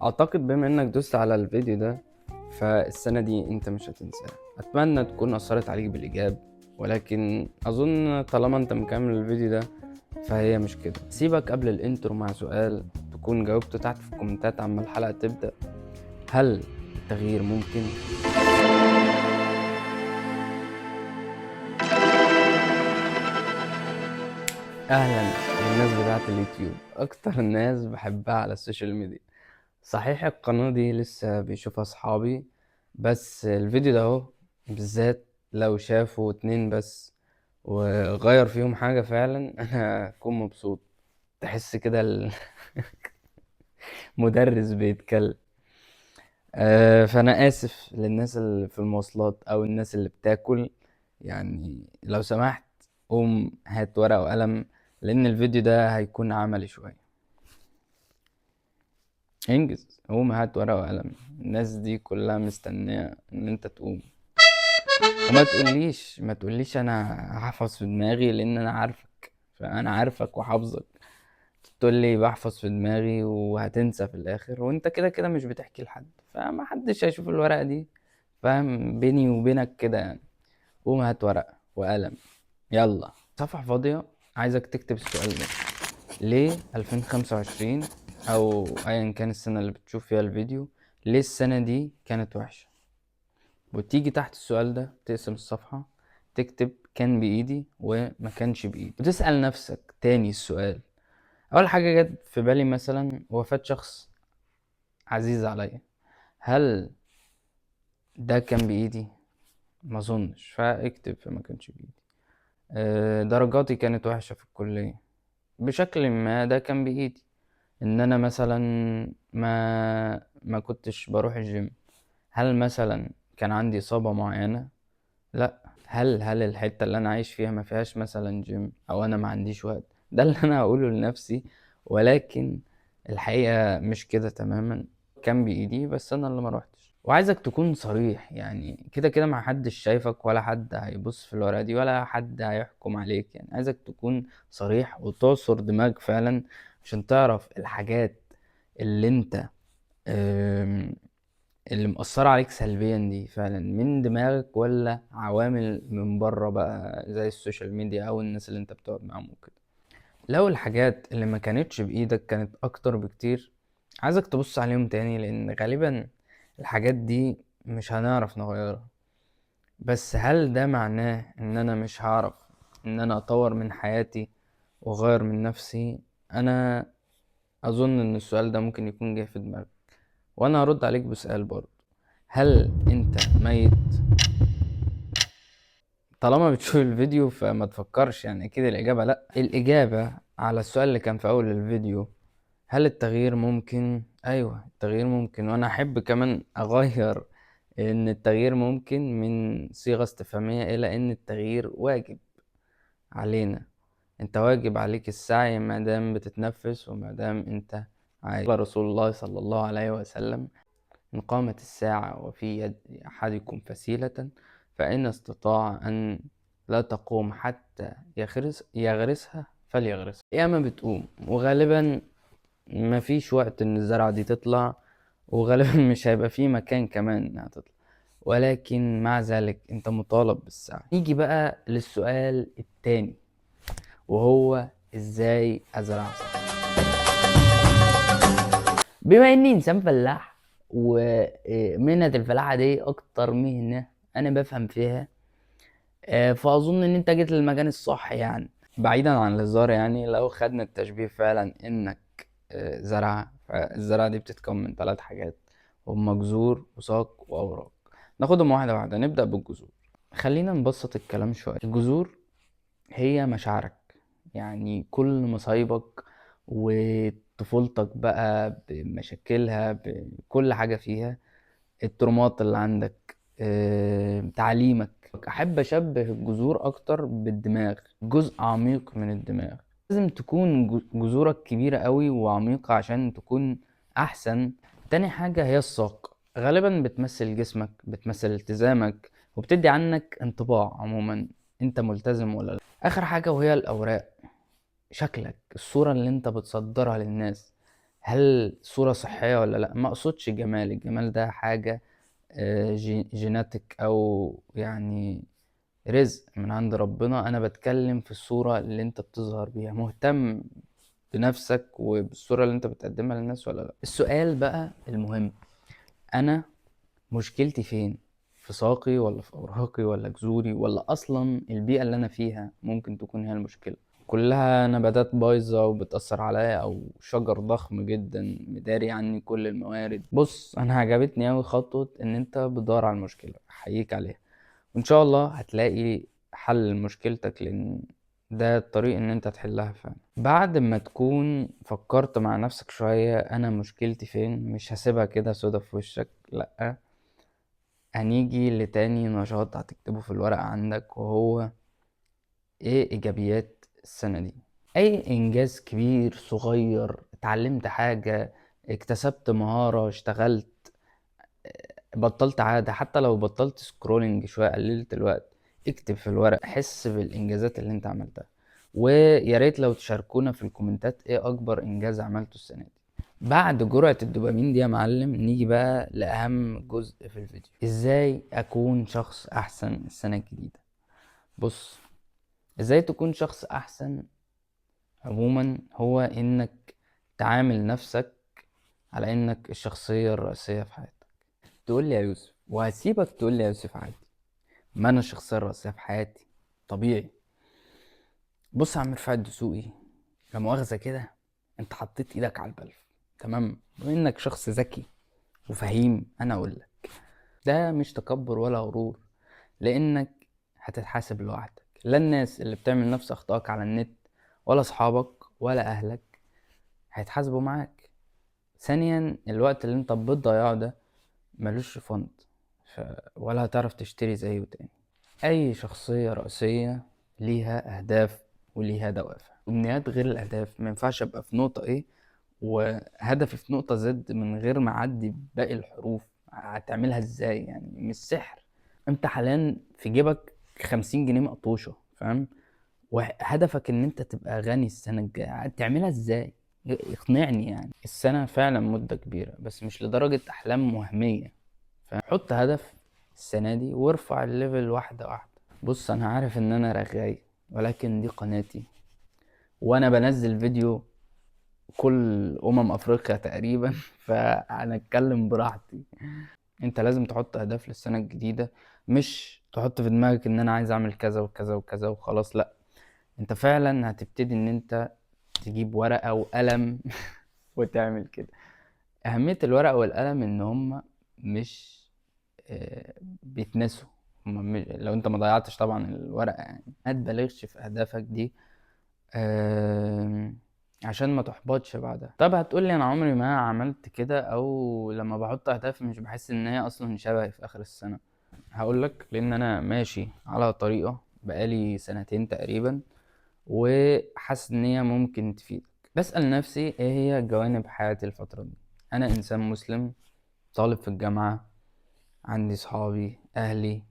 اعتقد بما انك دوست على الفيديو ده فالسنة دي انت مش هتنساها. اتمنى تكون اثرت عليك بالايجاب، ولكن اظن طالما انت مكمل الفيديو ده فهي مش كده. سيبك قبل الانترو مع سؤال تكون جاوبته تحت في الكومنتات عما الحلقة تبدأ. هل التغيير ممكن؟ اهلا للناس بتاعت اليوتيوب، اكتر الناس بحبها على السوشيال ميديا. صحيح القناة دي لسه بيشوفها صحابي، بس الفيديو ده اهو بالذات لو شافوا 2 بس وغير فيهم حاجة فعلا انا اكون مبسوط. تحس كده المدرس بيتكلم. فانا اسف للناس اللي في المواصلات او الناس اللي بتاكل، يعني لو سمحت قوم هات ورقة وقلم، لان الفيديو ده هيكون عملي شوية. انجز قوم هات ورقة وقلم، الناس دي كلها مستنية ان انت تقوم. وما تقوليش انا هحفظ في دماغي لان انا عارفك، فانا عارفك وحافظك. تقول لي بحفظ في دماغي وهتنسى في الاخر، وانت كده كده مش بتحكي لحد، فما حدش هيشوف الورقة دي. فاهم؟ بيني وبينك كده يعني. قوم هات ورقة وقلم، يلا. صفحة فاضية، عايزك تكتب السؤال ده: ليه 2025 او ايا كان السنة اللي بتشوف فيها الفيديو، ليه السنة دي كانت وحشة؟ وتيجي تحت السؤال ده تقسم الصفحة، تكتب كان بإيدي وما كانش بإيدي، وتسأل نفسك تاني السؤال. أول حاجة جت في بالي مثلا وفاة شخص عزيز عليا، هل ده كان بإيدي؟ ما أظنش، فاكتب فما كانش بإيدي. درجاتي كانت وحشة في الكلية، بشكل ما ده كان بإيدي. إن أنا مثلا ما كنتش بروح الجيم، هل مثلا كان عندي إصابة معينة؟ لا. هل الحتة اللي انا عايش فيها ما فيهاش مثلا جيم، او انا ما عنديش وقت؟ ده اللي انا هقوله لنفسي، ولكن الحقيقة مش كده تماما. كان بايدي بس انا اللي ما روحتش. وعايزك تكون صريح، يعني كده كده ما حدش شايفك ولا حد هيبص في الورقة دي ولا حد هيحكم عليك. يعني عايزك تكون صريح وتعصر دماغك فعلا عشان تعرف الحاجات اللي انت اللي مأثرة عليك سلبيا دي فعلا من دماغك ولا عوامل من بره بقى زي السوشيال ميديا او الناس اللي انت بتقعد معاهم وكده. لو الحاجات اللي ما كانتش بإيدك كانت اكتر بكتير، عايزك تبص عليهم تاني، لان غالبا الحاجات دي مش هنعرف نغيرها. بس هل ده معناه ان انا مش هعرف ان انا اطور من حياتي واغير من نفسي؟ انا اظن ان السؤال ده ممكن يكون جه في دماغك، وانا هرد عليك بسؤال برضه: هل انت ميت؟ طالما بتشوف الفيديو فما تفكرش، يعني اكيد الاجابة لا. الاجابة على السؤال اللي كان في اول الفيديو: هل التغيير ممكن؟ ايوه التغيير ممكن، وانا احب كمان اغير ان التغيير ممكن من صيغة استفهامية الى ان التغيير واجب علينا. انت واجب عليك السعي ما دام بتتنفس وما دام انت عايش. قال رسول الله صلى الله عليه وسلم: إن قامت الساعة وفي يد أحدكم فسيلة فإن استطاع أن لا تقوم حتى يغرسها فليغرسها. ياما بتقوم، وغالبا مفيش وقت إن الزرعة دي تطلع، وغالبا مش هيبقى في مكان كمان إنها تطلع، ولكن مع ذلك أنت مطالب بالسعي. نيجي بقى للسؤال التاني، وهو إزاي أزرع صح؟ بما اني انسان فلاح، ومهنة الفلاحة دي اكتر مهنة انا بفهم فيها، فاظن ان انت جيت للمكان الصح يعني. بعيدا عن الهزار، يعني لو خدنا التشبيه فعلا انك زرعة، فالزرعة دي بتتكون من 3 حاجات: هما جذور وساق واوراق. ناخدهم واحدة واحدة. نبدأ بالجذور. خلينا نبسط الكلام شوية. الجذور هي مشاعرك، يعني كل مصايبك وطفولتك بقى بمشاكلها بكل حاجة فيها، الترومات اللي عندك، تعليمك. أحب أشبه الجذور أكتر بالدماغ، جزء عميق من الدماغ. لازم تكون جذورك كبيرة قوي وعميقة عشان تكون أحسن. تاني حاجة هي الساق، غالبا بتمثل جسمك، بتمثل التزامك، وبتدي عنك انطباع عموما انت ملتزم ولا لا. اخر حاجة وهي الاوراق، شكلك، الصورة اللي انت بتصدرها للناس. هل صورة صحية ولا لا؟ ما اقصدش جمال، الجمال ده حاجة جيناتيك او يعني رزق من عند ربنا. انا بتكلم في الصورة اللي انت بتظهر بيها، مهتم بنفسك وبالصورة اللي انت بتقدمها للناس ولا لا؟ السؤال بقى المهم، انا مشكلتي فين؟ في ساقي ولا في اوراقي ولا جذوري، ولا اصلا البيئة اللي انا فيها ممكن تكون هي المشكلة؟ كلها نباتات بايظة وبتأثر عليا، او شجر ضخم جدا مداري عني كل الموارد. بص، انا عجبتني اوي خطوة ان انت بتدور على المشكلة، احييك عليها، وان شاء الله هتلاقي حل لمشكلتك، لان ده الطريق ان انت تحلها فعلا. بعد ما تكون فكرت مع نفسك شوية انا مشكلتي فين، مش هسيبها كده سودا في وشك، لأ، هنيجي لتاني نشاط هتكتبه في الورقة عندك، وهو ايه ايجابيات السنة دي. اي انجاز كبير صغير، اتعلمت حاجة، اكتسبت مهارة، اشتغلت، بطلت عادة، حتى لو بطلت سكرولنج شوية، قللت الوقت، اكتب في الورق، حس بالانجازات اللي انت عملتها. ويا ريت لو تشاركونا في الكومنتات ايه اكبر انجاز عملته السنة دي. بعد جرعة الدوبامين دي يا معلم، نيجي بقى لأهم جزء في الفيديو، ازاي اكون شخص احسن السنة الجديدة. بص، ازاي تكون شخص احسن عموما، هو انك تعامل نفسك على انك الشخصية الرئيسية في حياتك. تقول لي يا يوسف، وهسيبك تقول لي يا يوسف عادي، ما انا الشخصية الرئيسية في حياتي، طبيعي. بص يا عم رفاعي الدسوقي، لا مؤاخذة كده، انت حطيت ايدك على البلف، تمام؟ بما انك شخص ذكي وفهيم، انا اقول لك ده مش تكبر ولا غرور، لانك هتتحاسب لوحدك. لا الناس اللي بتعمل نفس اخطائك على النت، ولا اصحابك، ولا اهلك هيتحاسبوا معاك. ثانيا، الوقت اللي انت بتضيعه ده ملوش ريفند، ولا هتعرف تشتري زيه تاني. اي شخصية رئيسية ليها اهداف وليها دوافع وامنيات غير الاهداف. ما ينفعش ابقى في نقطة ايه وهدفي في نقطة زد من غير ما اعدي باقي الحروف. هتعملها ازاي يعني؟ مش سحر. انت حاليا في جيبك 50 جنيه مقطوشة، فاهم؟ وهدفك ان انت تبقى غني السنة الجاية، هتعملها ازاي؟ اقنعني يعني. السنة فعلا مدة كبيرة، بس مش لدرجة احلام وهمية. فحط هدف السنة دي وارفع الليفل واحدة واحدة. بص، انا عارف ان انا رغاي، ولكن دي قناتي، وانا بنزل فيديو كل افريقيا تقريبا فهنتكلم براحتي. انت لازم تحط اهداف للسنة الجديدة، مش تحط في دماغك ان انا عايز اعمل كذا وكذا وكذا وخلاص، لا. انت فعلا هتبتدي ان انت تجيب ورقة وقلم وتعمل كده. اهمية الورقة والقلم ان هما مش بيتنسوا. لو انت ما ضيعتش طبعا الورقة، يعني ما تبالغش في اهدافك دي، عشان ما تحبطش بعدها. طب هتقولي انا عمري ما عملت كده، او لما بحط اهداف مش بحس ان هي اصلا شبهي في اخر السنة. هقولك، لان انا ماشي على طريقة بقالي سنتين تقريبا، وحاسس ان هي ممكن تفيدك. بسأل نفسي ايه هي جوانب حياتي الفترة دي. انا انسان مسلم، طالب في الجامعة، عندي صحابي، اهلي،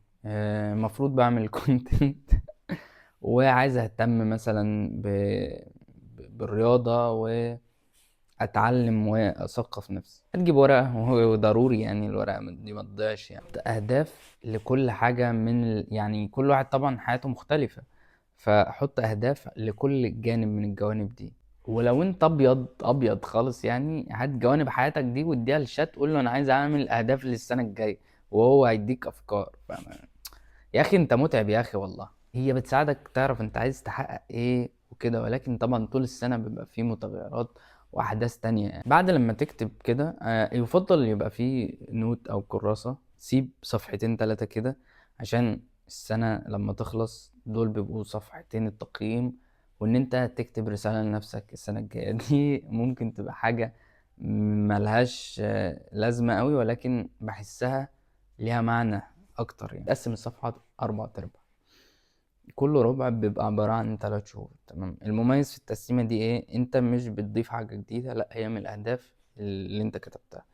مفروض بعمل كونتنت وعايز اهتم مثلا بالرياضة، واتعلم واثقف نفسي. هتجيب ورقة، وهو ضروري يعني الورقة دي ما تضيعش. يعني اهداف لكل حاجة يعني كل واحد طبعا حياته مختلفة، فحط اهداف لكل جانب من الجوانب دي. ولو انت ابيض ابيض خالص، يعني هات جوانب حياتك دي واديها للشات، قول له انا عايز اعمل اهداف للسنة الجاية، وهو هيديك افكار. يا اخي انت متعب يا اخي والله. هي بتساعدك تعرف انت عايز تحقق ايه وكده، ولكن طبعا طول السنة بيبقى فيه متغيرات واحداث تانية. يعني بعد لما تكتب كده، يفضل يبقى فيه نوت او كراسة، سيب صفحتين تلاتة كده، عشان السنة لما تخلص دول بيبقوا صفحتين التقييم، وان انت تكتب رسالة لنفسك السنة الجاية. دي ممكن تبقى حاجة ملهاش لازمة قوي، ولكن بحسها ليها معنى اكتر. يعني تقسم الصفحة 4 ارباع، كل ربع بيبقى عبارة عن 3 شهور، تمام؟ المميز في التقسيمة دي ايه؟ انت مش بتضيف حاجة جديدة، لا، هي من الاهداف اللي انت كتبتها.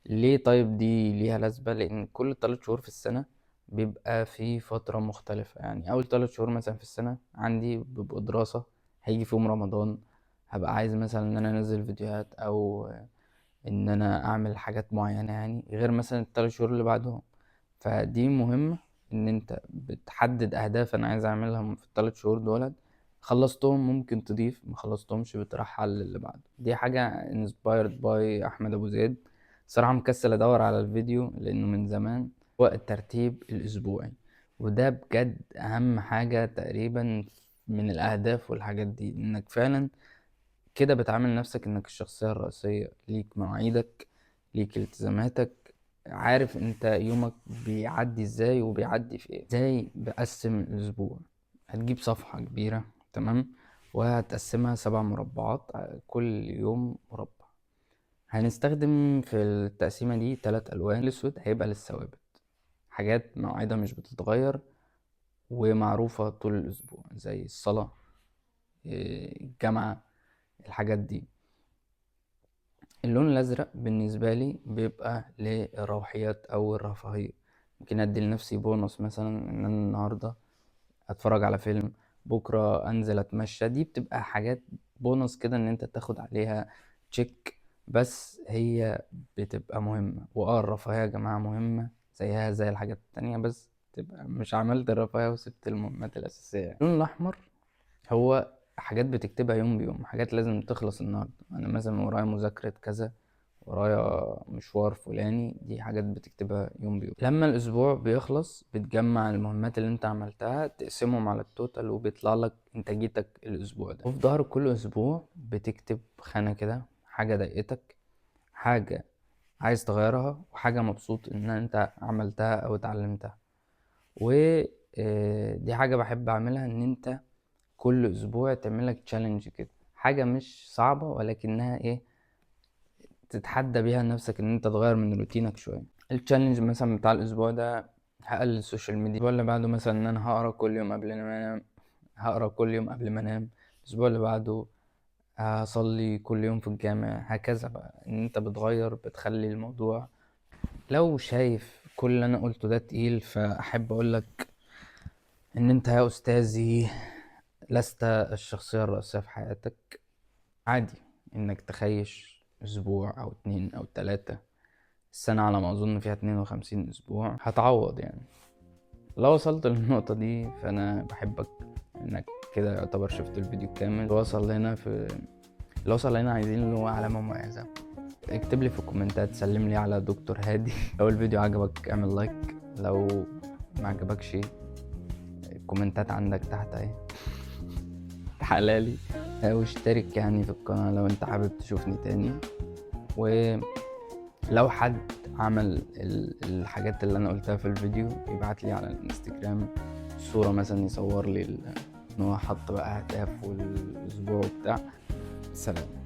ليه؟ طيب دي ليها لازمة، لان كل 3 شهور في السنة بيبقى في فترة مختلفة. يعني اول 3 شهور مثلا في السنة عندي بيبقوا دراسة، هيجي فيهم رمضان، هبقى عايز مثلا ان انا انزل فيديوهات او ان انا اعمل حاجات معينة يعني، غير مثلا الثلاث شهور اللي بعدهم. فدي مهمة، ان انت بتحدد اهداف انا عايز اعملها في الثلاث شهور دولت. خلصتهم ممكن تضيف، ما خلصتهمش بترحل اللي بعده. دي حاجة inspired by احمد ابو زيد. صراحة مكسل ادور على الفيديو لانه من زمان. هو الترتيب الاسبوعي، وده بجد اهم حاجة تقريبا من الاهداف والحاجات دي، انك فعلا كده بتعامل نفسك انك الشخصية الرئيسية، ليك مواعيدك، ليك التزاماتك، عارف انت يومك بيعدي ازاي وبيعدي في ايه. ازاي بقسم الاسبوع؟ هتجيب صفحة كبيرة، تمام، وهتقسمها 7 مربعات، كل يوم مربع. هنستخدم في التقسيمة دي 3 ألوان. الأسود هيبقى للثوابت، حاجات مواعيدها مش بتتغير ومعروفة طول الأسبوع، زي الصلاة، الجامعة، الحاجات دي. اللون الأزرق بالنسبة لي بيبقى للروحيات أو الرفاهية. ممكن أدي لنفسي بونص، مثلا إن أنا النهاردة أتفرج على فيلم، بكرة أنزل أتمشى. دي بتبقى حاجات بونص كده، إن أنت تاخد عليها تشيك. بس هي بتبقى مهمة، الرفاهية يا جماعة مهمة زيها زي الحاجات التانية، بس تبقى مش عملت الرفاهية وسبت المهمات الأساسية. اللون الأحمر هو حاجات بتكتبها يوم بيوم، حاجات لازم تخلص النهاردة. أنا مثلا ورايا مذاكرة كذا، ورايا مشوار فلاني، دي حاجات بتكتبها يوم بيوم. لما الأسبوع بيخلص بتجمع المهمات اللي انت عملتها، تقسمهم على التوتال، وبيطلع لك انتاجيتك الأسبوع ده. وفي ظهر كل أسبوع بتكتب خانة كده، حاجة ضايقتك، حاجة عايز تغيرها، وحاجة مبسوط ان انت عملتها او اتعلمتها. ودي حاجة بحب اعملها، ان انت كل اسبوع تعملك تشالنج كده، حاجة مش صعبة ولكنها ايه، تتحدى بيها نفسك ان انت تغير من روتينك شوية. التشالنج مثلا بتاع الاسبوع ده، هقلل السوشيال ميديا. الاسبوع اللي بعده مثلا ان انا هقرا كل يوم قبل ما انام، هقرا كل يوم قبل ما انام. الاسبوع اللي بعده هصلي كل يوم في الجامع. هكذا بقى، ان انت بتغير، بتخلي الموضوع. لو شايف كل اللي انا قلته ده تقيل، فاحب اقولك ان انت يا استاذي لست الشخصية الرئيسية في حياتك. عادي انك تخيش اسبوع او 2 او 3. السنة على ما اظن فيها 52 اسبوع، هتعوض يعني. لو وصلت للنقطة دي فانا بحبك، انك كده يعتبر شفت الفيديو كامل. اللي وصل هنا عايزين له علامة مميزة. اكتب لي في الكومنتات، سلم لي على دكتور هادي. لو الفيديو عجبك اعمل لايك، لو ما عجبكش الكومنتات عندك تحت اهي. حلالي. واشترك يعني في القناة لو انت حابب تشوفني تاني. ولو حد عمل الحاجات اللي انا قلتها في الفيديو، يبعت لي على الانستجرام صورة مثلا، يصور لي ان هو حط بقى اهداف والاسبوع وبتاع. سلام.